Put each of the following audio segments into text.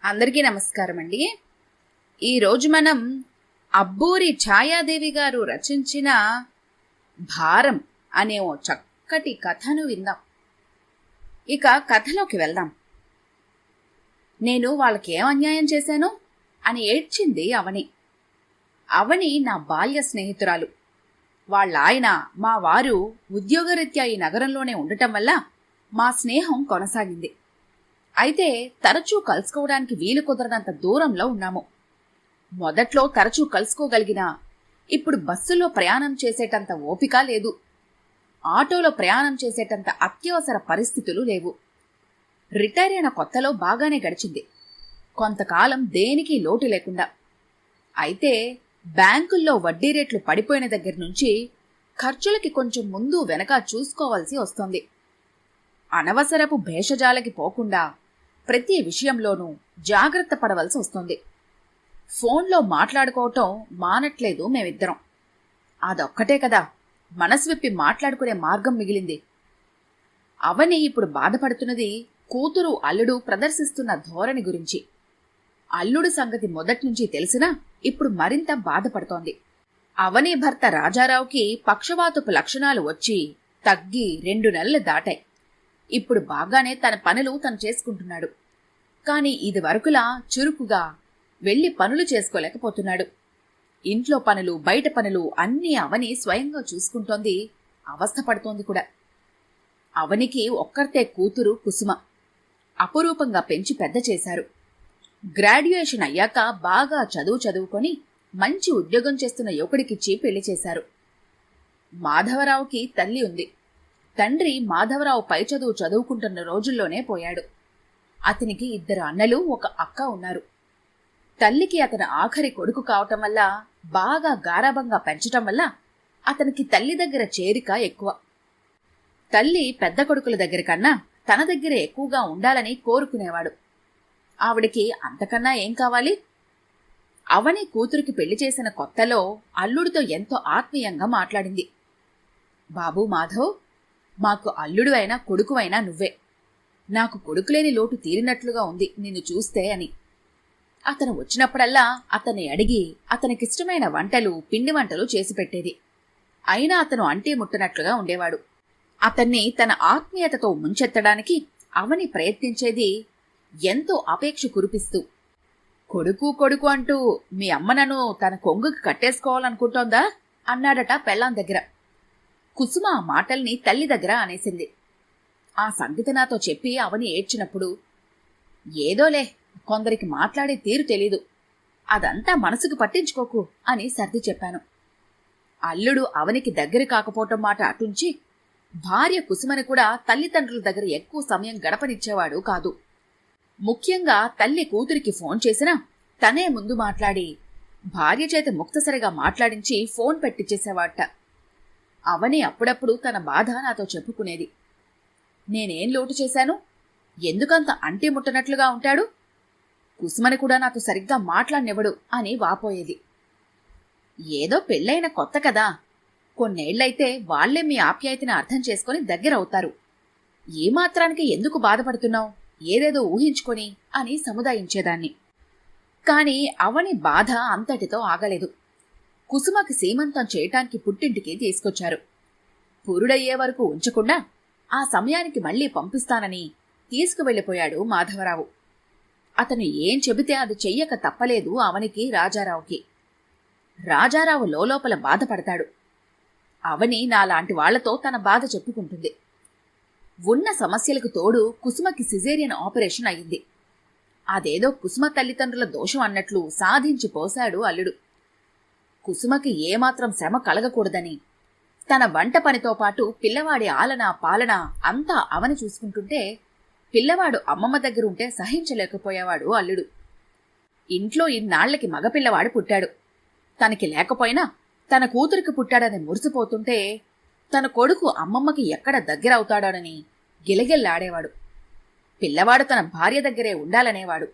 అందరికీ నమస్కారం అండి. ఈరోజు మనం అబ్బూరి ఛాయాదేవి గారు రచించిన భారం అనే ఓ చక్కటి కథను విందాం. ఇక కథలోకి వెళ్దాం. నేను వాళ్ళకేం అన్యాయం చేశాను అని ఏడ్చింది అవని. అవని నా బాల్య స్నేహితురాలు. వాళ్ళాయన మా వారు ఉద్యోగరీత్యా ఈ నగరంలోనే ఉండటం వల్ల మా స్నేహం కొనసాగింది. అయితే తరచూ కలుసుకోవడానికి వీలు కుదరనంత దూరంలో ఉన్నాము. మొదట్లో తరచూ కలుసుకోగలిగినా ఇప్పుడు బస్సులో ప్రయాణం చేసేటంత ఓపిక లేదు. ఆటోలో ప్రయాణం చేసేటంత అత్యవసర పరిస్థితులు లేవు. రిటైర్ అయిన కొత్తలో బాగానే గడిచింది, కొంతకాలం దేనికి లోటు లేకుండా. అయితే బ్యాంకుల్లో వడ్డీ రేట్లు పడిపోయిన దగ్గర నుంచి ఖర్చులకి కొంచెం ముందు వెనక చూసుకోవాల్సి వస్తోంది. అనవసరపు భేషజాలకి పోకుండా ప్రతి విషయంలోనూ జాగ్రత్త పడవలసి వస్తుంది. ఫోన్లో మాట్లాడుకోవటం మానట్లేదు మేమిద్దరం. అదొక్కటే కదా మనసు విప్పి మాట్లాడుకునే మార్గం మిగిలింది. అవని ఇప్పుడు బాధపడుతున్నది కూతురు అల్లుడు ప్రదర్శిస్తున్న ధోరణి గురించి. అల్లుడు సంగతి మొదట్నుంచి తెలిసినా ఇప్పుడు మరింత బాధపడుతోంది. అవని భర్త రాజారావుకి పక్షవాతపు లక్షణాలు వచ్చి తగ్గి 2 నెలలు దాటాయి. ఇప్పుడు బాగానే తన పనులు తను చేసుకుంటున్నాడు. కాని ఇదివరకులా చురుకుగా వెళ్లి పనులు చేసుకోలేకపోతున్నాడు. ఇంట్లో పనులు, బయట పనులు అన్నీ అవని స్వయంగా చూసుకుంటోంది, అవస్థపడుతోంది కూడా. అవనికి ఒక్కర్తే కూతురు కుసుమ. అపురూపంగా పెంచి పెద్ద చేశారు. గ్రాడ్యుయేషన్ అయ్యాక బాగా చదువుకొని మంచి ఉద్యోగం చేస్తున్న యువకుడికిచ్చి పెళ్లి చేశారు. మాధవరావుకి తల్లి ఉంది. తండ్రి మాధవరావు పై చదువు చదువుకుంటున్న రోజుల్లోనే పోయాడు. అతనికి 2 అన్నలు, 1 అక్క ఉన్నారు. తల్లికి అతను ఆఖరి కొడుకు కావటం వల్ల, బాగా గారాబంగా పెంచటం వల్ల అతనికి తల్లి దగ్గర చేరిక ఎక్కువ. తల్లి పెద్ద కొడుకుల దగ్గర కన్నా తన దగ్గరే ఎక్కువగా ఉండాలని కోరుకునేవాడు. ఆవిడికి అంతకన్నా ఏం కావాలి? అవని కూతురికి పెళ్లి చేసిన కొత్తలో అల్లుడితో ఎంతో ఆత్మీయంగా మాట్లాడింది. బాబూ మాధవ్, మాకు అల్లుడు అయినా కొడుకు అయినా నువ్వే. నాకు కొడుకులేని లోటు తీరినట్లుగా ఉంది నిన్ను చూస్తే అని. అతను వచ్చినప్పుడల్లా అతన్ని అడిగి అతనికిష్టమైన వంటలు, పిండి వంటలు చేసి పెట్టేది. అయినా అతను అంటే ముట్టనట్లుగా ఉండేవాడు. అతన్ని తన ఆత్మీయతతో ముంచెత్తడానికి అవని ప్రయత్నించేది, ఎంతో అపేక్ష కురిపిస్తూ. కొడుకు కొడుకు అంటూ మీ అమ్మ నన్ను తన కొంగుకి కట్టేసుకోవాలనుకుంటోందా అన్నాడట పెళ్ళాం దగ్గర. కుసుమ ఆ మాటల్ని తల్లి దగ్గర అనేసింది. ఆ సంగతి నాతో చెప్పి అవని ఏడ్చినప్పుడు, ఏదోలే కొందరికి మాట్లాడే తీరు తెలీదు, అదంతా మనసుకు పట్టించుకోకు అని సర్ది చెప్పాను. అల్లుడు అవనికి దగ్గర కాకపోవటం మాట అటుంచి భార్య కుసుమని కూడా తల్లిదండ్రుల దగ్గర ఎక్కువ సమయం గడపనిచ్చేవాడు కాదు. ముఖ్యంగా తల్లి కూతురికి ఫోన్ చేసినా తనే ముందు మాట్లాడి భార్య చేత ముక్తసరిగా మాట్లాడించి ఫోన్ పెట్టించేసేవాట. అవని అప్పుడప్పుడు తన బాధ నాతో చెప్పుకునేది. నేనేం లోటు చేశాను? ఎందుకంత అంటి ముట్టనట్లుగా ఉంటాడు? కుసుమని కూడా నాతో సరిగ్గా మాట్లాడినివ్వడు అని వాపోయేది. ఏదో పెళ్ళైన కొత్త కదా, కొన్నేళ్లైతే వాళ్లే మీ ఆప్యాయతని అర్థం చేసుకుని దగ్గరవుతారు. ఏ మాత్రానికి ఎందుకు బాధపడుతున్నావు, ఏదేదో ఊహించుకొని అని సముదాయించేదాన్ని. కాని అవని బాధ అంతటితో ఆగలేదు. కుసుమకి సీమంతం చేయటానికి పుట్టింటికి తీసుకొచ్చారు. పురుడయ్యే వరకు ఉంచకుండా ఆ సమయానికి మళ్లీ పంపిస్తానని తీసుకువెళ్లిపోయాడు మాధవరావు. అతను ఏం చెబితే అది చెయ్యక తప్పలేదు అవనికి, రాజారావుకి. రాజారావు లోపల బాధపడతాడు. అవని నాలాంటి వాళ్లతో తన బాధ చెప్పుకుంటుంది. ఉన్న సమస్యలకు తోడు కుసుమకి సిజేరియన్ ఆపరేషన్ అయింది. అదేదో కుసుమ తల్లిదండ్రుల దోషం అన్నట్లు సాధించి పోశాడు అల్లుడు. కుసుమకి ఏమాత్రం శ్రమ కలగకూడదని తన వంట పనితో పాటు పిల్లవాడి ఆలన పాలన అంతా అవని చూసుకుంటుంటే పిల్లవాడు అమ్మమ్మ దగ్గరుంటే సహించలేకపోయేవాడు అల్లుడు. ఇంట్లో ఇన్నాళ్లకి మగపిల్లవాడు పుట్టాడు. తనకి లేకపోయినా తన కూతురికి పుట్టాడని మురిసిపోతుంటే తన కొడుకు అమ్మమ్మకి ఎక్కడ దగ్గరవుతాడోనని గిలగిల్లాడేవాడు. పిల్లవాడు తన భార్య దగ్గరే ఉండాలనేవాడు.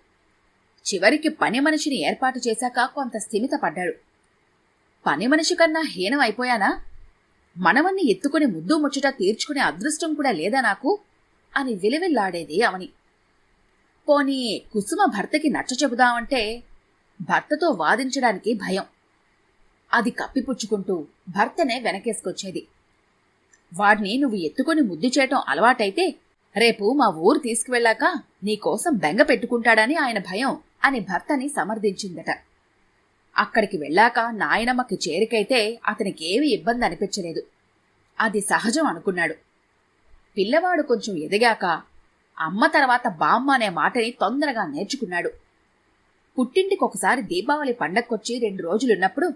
చివరికి పని మనిషిని ఏర్పాటు చేశాక కొంత స్థిమిత పడ్డాడు. పని మనిషి కన్నా హీనం అయిపోయానా? మనవన్ని ఎత్తుకుని ముద్దు ముచ్చట తీర్చుకునే అదృష్టం కూడా లేదా నాకు అని విలువిల్లాడేది అవని. పోనీ కుసుమ భర్తకి నచ్చ చెబుదామంటే భర్తతో వాదించడానికి భయం. అది కప్పిపుచ్చుకుంటూ భర్తనే వెనకేసుకొచ్చేది. వాడిని నువ్వు ఎత్తుకుని ముద్దు చేయటం అలవాటైతే రేపు మా ఊరు తీసుకువెళ్ళాక నీకోసం బెంగ పెట్టుకుంటాడని ఆయన భయం అని భర్తని సమర్థించిందట. అక్కడికి వెళ్ళాక నాయనమ్మకి చేరికైతే అతనికేమీ ఇబ్బంది అనిపించలేదు. అది సహజం అనుకున్నాడు. పిల్లవాడు కొంచెం ఎదిగాక అమ్మ తర్వాత బామ్మ అనే మాటని తొందరగా నేర్చుకున్నాడు. పుట్టింటికొకసారి దీపావళి పండక్కొచ్చి 2 రోజులున్నప్పుడు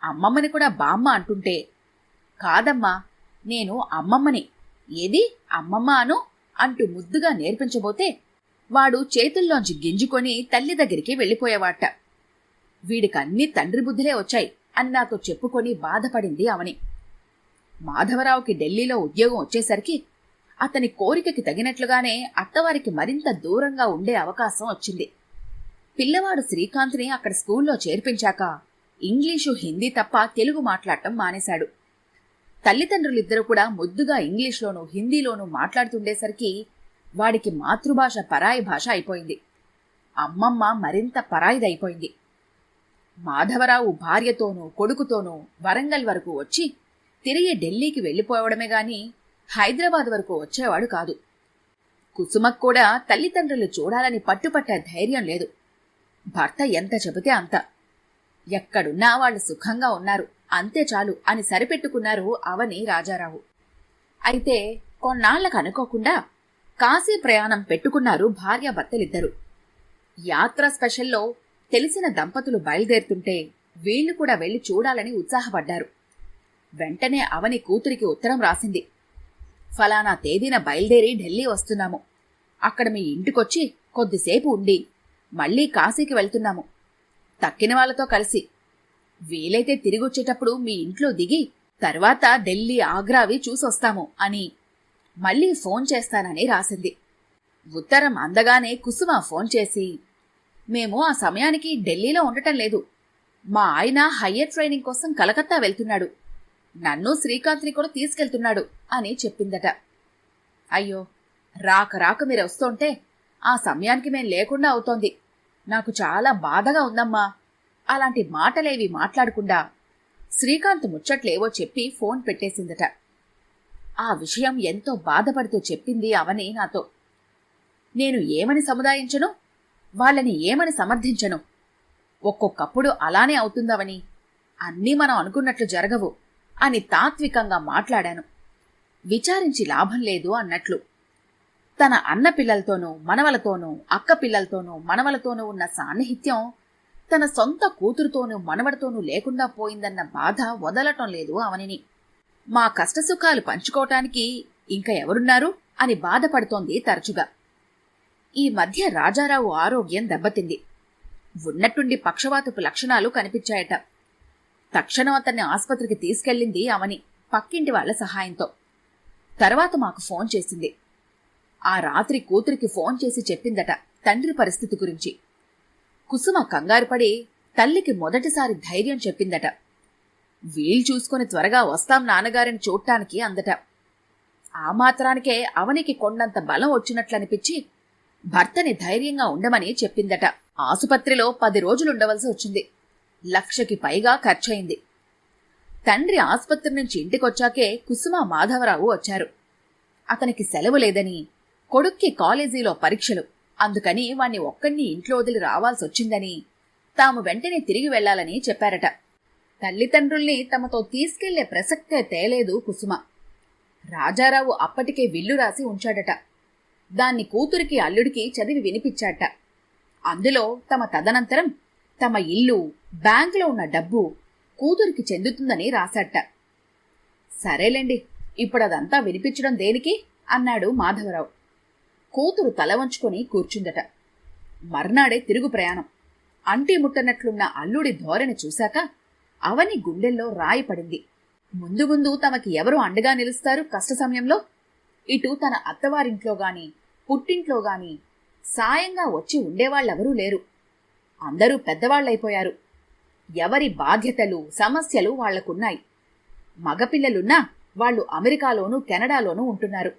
అమ్మమ్మని కూడా బామ్మ అంటుంటే, కాదమ్మా నేను అమ్మమ్మని, ఏది అమ్మమ్మ అను అంటూ ముద్దుగా నేర్పించబోతే వాడు చేతుల్లోంచి గింజుకొని తల్లి దగ్గరికి వెళ్ళిపోయేవాట. వీడికన్నీ తండ్రి బుద్ధులే వచ్చాయి అని నాతో చెప్పుకొని బాధపడింది అవని. మాధవరావుకి ఢిల్లీలో ఉద్యోగం వచ్చేసరికి అతని కోరికకి తగినట్లుగానే అత్తవారికి మరింత దూరంగా ఉండే అవకాశం వచ్చింది. పిల్లవాడు శ్రీకాంత్ని అక్కడ స్కూల్లో చేర్పించాక ఇంగ్లీషు హిందీ తప్ప తెలుగు మాట్లాడటం మానేశాడు. తల్లిదండ్రులిద్దరూ కూడా ముద్దుగా ఇంగ్లీష్లోనూ హిందీలోనూ మాట్లాడుతుండేసరికి వాడికి మాతృభాష పరాయి భాష అయిపోయింది. అమ్మమ్మ మరింత పరాయిదైపోయింది. మాధవరావు భార్యతోనూ కొడుకుతోనూ వరంగల్ వరకు వచ్చి తిరిగి ఢిల్లీకి వెళ్ళిపోవడమే గాని హైదరాబాద్ వరకు వచ్చేవాడు కాదు. కుసుమకు కూడా తల్లిదండ్రులు చూడాలని పట్టుపట్టే ధైర్యం లేదు. భర్త ఎంత చెబితే అంత. ఎక్కడున్నా వాళ్ళు సుఖంగా ఉన్నారు, అంతే చాలు అని సరిపెట్టుకున్నారు అవని రాజారావు. అయితే కొన్నాళ్లకు అనుకోకుండా కాశీ ప్రయాణం పెట్టుకున్నారు భార్యాభర్తలిద్దరూ. యాత్ర స్పెషల్లో తెలిసిన దంపతులు బయలుదేరుతుంటే వీళ్లు కూడా వెళ్లి చూడాలని ఉత్సాహపడ్డారు. వెంటనే అవని కూతురికి ఉత్తరం రాసింది. ఫలానా తేదీన బయలుదేరి ఢిల్లీ వస్తున్నాము. అక్కడ మీ ఇంటికొచ్చి కొద్దిసేపు ఉండి మళ్లీ కాశీకి వెళ్తున్నాము. తక్కిన వాళ్లతో కలిసి వీలైతే తిరిగొచ్చేటప్పుడు మీ ఇంట్లో దిగి తర్వాత ఢిల్లీ ఆగ్రావి చూసొస్తాము అని మళ్లీ ఫోన్ చేస్తానని రాసింది. ఉత్తరం అందగానే కుసుమ ఫోన్ చేసి, మేము ఆ సమయానికి ఢిల్లీలో ఉండటం లేదు. మా ఆయన హయ్యర్ ట్రైనింగ్ కోసం కలకత్తా వెళ్తున్నాడు. నన్ను శ్రీకాంత్ని కూడా తీసుకెళ్తున్నాడు అని చెప్పిందట. అయ్యో, రాక మీరు వస్తుంటే ఆ సమయానికి మేం లేకుండా అవుతోంది. నాకు చాలా బాధగా ఉందమ్మా. అలాంటి మాటలేవి మాట్లాడకుండా శ్రీకాంత్ ముచ్చట్లేవో చెప్పి ఫోన్ పెట్టేసిందట. ఆ విషయం ఎంతో బాధపడుతూ చెప్పింది అవని నాతో. నేను ఏమని సముదాయించను, వాళ్ళని ఏమని సమర్థించను. ఒక్కొక్కప్పుడు అలానే అవుతుందవని, అన్నీ మనం అనుకున్నట్లు జరగవు అని తాత్వికంగా మాట్లాడాను. విచారించి లాభం లేదు అన్నట్లు. తన అన్న పిల్లలతోనూ మనవలతోనూ అక్క పిల్లలతోనూ మనవలతోనూ ఉన్న సాన్నిహిత్యం తన సొంత కూతురుతోనూ మనవడితోనూ లేకుండా పోయిందన్న బాధ వదలటం లేదు అవనిని. మా కష్టసుఖాలు పంచుకోవటానికి ఇంకా ఎవరున్నారు అని బాధపడుతోంది తరచుగా. ఈ మధ్య రాజారావు ఆరోగ్యం దెబ్బతింది. ఉన్నట్టుండి పక్షవాతపు లక్షణాలు కనిపించాయట. తక్షణం అతన్ని ఆస్పత్రికి తీసుకెళ్ళింది అవని పక్కింటి వాళ్ల సహాయంతో. తర్వాత మాకు ఫోన్ చేసింది. ఆ రాత్రి కూతురికి ఫోన్ చేసి చెప్పిందట తండ్రి పరిస్థితి గురించి. కుసుమ కంగారుపడి తల్లికి మొదటిసారి ధైర్యం చెప్పిందట. వీలు చూసుకుని త్వరగా వస్తాం నాన్నగారిని చూడటానికి అందట. ఆ మాత్రానికే అవనికి కొండంత బలం వచ్చినట్లనిపించి భర్తని ధైర్యంగా ఉండమని చెప్పిందట. ఆసుపత్రిలో 10 రోజులుండవలసి వచ్చింది. 1,00,000కి పైగా ఖర్చయింది. తండ్రి ఆసుపత్రి నుంచి ఇంటికొచ్చాకే కుసుమ మాధవరావు వచ్చారు. అతనికి సెలవు లేదని, కొడుక్కి కాలేజీలో పరీక్షలు, అందుకని వాణ్ణి ఒక్కడిని ఇంట్లో వదిలి రావాల్సొచ్చిందని, తాము వెంటనే తిరిగి వెళ్లాలని చెప్పారట. తల్లిదండ్రుల్ని తమతో తీసుకెళ్లే ప్రసక్తే తేలేదు కుసుమ. రాజారావు అప్పటికే విల్లు రాసి ఉంచాడట. దాన్ని కూతురికి అల్లుడికి చదివి వినిపించాట. అందులో తమ తదనంతరం తమ ఇల్లు, బ్యాంకులో ఉన్న డబ్బు కూతురికి చెందుతుందని రాశాట. సరేలేండి, ఇప్పుడదంతా వినిపించడం దేనికి అన్నాడు మాధవరావు. కూతురు తల వంచుకొని కూర్చుందట. మర్నాడే తిరుగు ప్రయాణం. అంటి ముట్టనట్లున్న అల్లుడి ధోరణి చూశాక అవని గుండెల్లో రాయి పడింది. ముందు ముందు తమకి ఎవరు అండగా నిలుస్తారు కష్ట సమయంలో? ఇటు తన అత్తవారింట్లో గాని పుట్టింట్లో గాని సాయంగా వచ్చి ఉండేవాళ్ళెవరూ లేరు. అందరూ పెద్దవాళ్లైపోయారు. ఎవరి బాధ్యతలు సమస్యలు వాళ్లకున్నాయి. మగపిల్లలున్నా వాళ్లు అమెరికాలోనూ కెనడాలోనూ ఉంటున్నారు.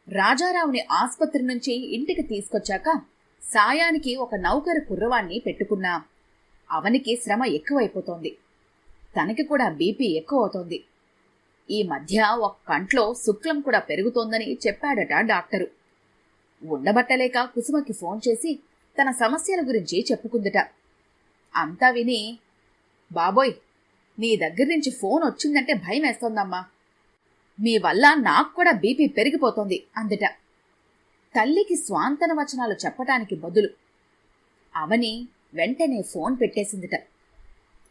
రాజారావుని ఆస్పత్రి నుంచి ఇంటికి తీసుకొచ్చాక సాయానికి ఒక నౌకరు కుర్రవాణ్ణి పెట్టుకున్నా. అవనికి శ్రమ ఎక్కువైపోతోంది. తనకి కూడా బీపీ ఎక్కువ అవుతోంది. ఈ మధ్య ఒక కంట్లో శుక్లం కూడా పెరుగుతోందని చెప్పాడట డాక్టరు. ఉండబట్టలేక కుసుమకి ఫోన్ చేసి తన సమస్యల గురించి చెప్పుకుందట. అంతా విని, బాబోయ్, నీ దగ్గర నుంచి ఫోన్ వచ్చిందంటే భయం వేస్తోందమ్మా. మీ వల్ల నాకు కూడా బీపీ పెరిగిపోతోంది అందట. తల్లికి స్వాంతన వచనాలు చెప్పటానికి బదులు అవని వెంటనే ఫోన్ పెట్టేసిందిట.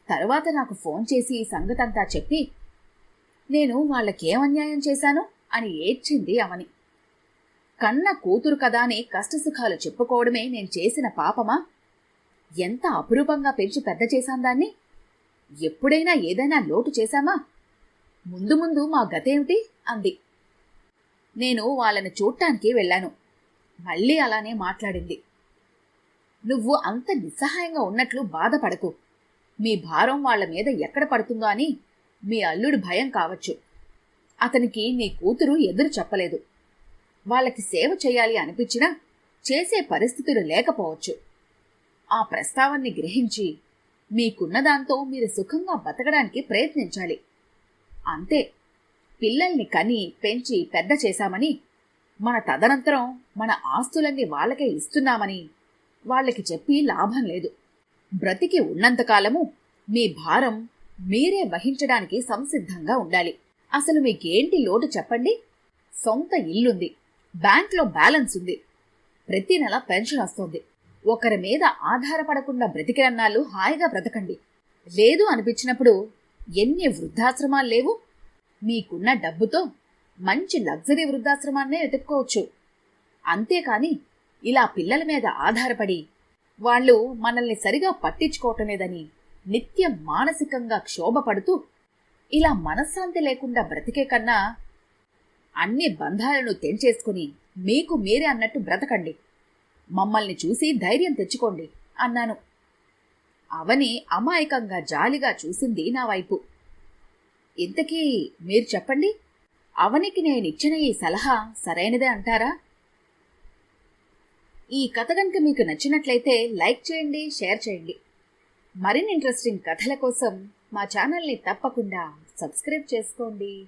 తరువాత నాకు ఫోన్ చేసి ఈ సంగతంతా చెప్పి, నేను వాళ్ళకేమన్యాయం చేశాను అని ఏడ్చింది అవని. కన్న కూతురు కదా అని కష్టసుఖాలు చెప్పుకోవడమే నేను చేసిన పాపమా? ఎంత అపురూపంగా పెంచి పెద్ద చేశాను దాన్ని. ఎప్పుడైనా ఏదైనా లోటు చేశామా? ముందు ముందు మా గతేమిటి అంది. నేను వాళ్ళని చూడటానికి వెళ్ళాను. మళ్ళీ అలానే మాట్లాడింది. నువ్వు అంత నిస్సహాయంగా ఉన్నట్లు బాధపడకు. మీ భారం వాళ్ల మీద ఎక్కడ పడుతుందో అని మీ అల్లుడి భయం కావచ్చు. అతనికి నీ కూతురు ఎదురు చెప్పలేదు. వాళ్ళకి సేవ చేయాలి అనిపించినా చేసే పరిస్థితులు లేకపోవచ్చు. ఆ ప్రస్తావాన్ని గ్రహించి మీకున్నదాంతో మీరు సుఖంగా బతకడానికి ప్రయత్నించాలి. అంతే. పిల్లల్ని కని పెంచి పెద్ద చేశామని, మన తదనంతరం మన ఆస్తులన్నీ వాళ్ళకే ఇస్తున్నామని వాళ్ళకి చెప్పి లాభం లేదు. బ్రతికి ఉన్నంతకాలము మీ భారం మీరే వహించడానికి సంసిద్ధంగా ఉండాలి. అసలు మీకేంటి లోటు చెప్పండి? సొంత ఇల్లుంది, బ్యాంక్లో బ్యాలెన్స్ ఉంది, ప్రతి నెల పెన్షన్ వస్తోంది. ఒకరి మీద ఆధారపడకుండా బ్రతికిరన్నాళ్ళు హాయిగా బ్రతకండి. లేదు అనిపించినప్పుడు ఎన్ని వృద్ధాశ్రమాలు లేవు? మీకున్న డబ్బుతో మంచి లగ్జరీ వృద్ధాశ్రమాన్నే వెతుక్కోవచ్చు. అంతేకాని ఇలా పిల్లల మీద ఆధారపడి వాళ్ళు మనల్ని సరిగా పట్టించుకోవటం లేదని నిత్యం మానసికంగా క్షోభపడుతూ ఇలా మనశ్శాంతి లేకుండా బ్రతికే కన్నా అన్ని బంధాలను తెంచేసుకుని మీకు మీరే అన్నట్టు బ్రతకండి. మమ్మల్ని చూసి ధైర్యం తెచ్చుకోండి అన్నాను. అవని అమాయకంగా జాలిగా చూసింది నా వైపు. ఇంతకీ మీరు చెప్పండి, అవనికి నేనిచ్చిన ఈ సలహా సరైనదే అంటారా? ఈ కథ కనుక మీకు నచ్చినట్లయితే లైక్ చేయండి, షేర్ చేయండి. మరిన్ని ఇంట్రెస్టింగ్ కథల కోసం మా ఛానల్ని తప్పకుండా సబ్స్క్రైబ్ చేసుకోండి.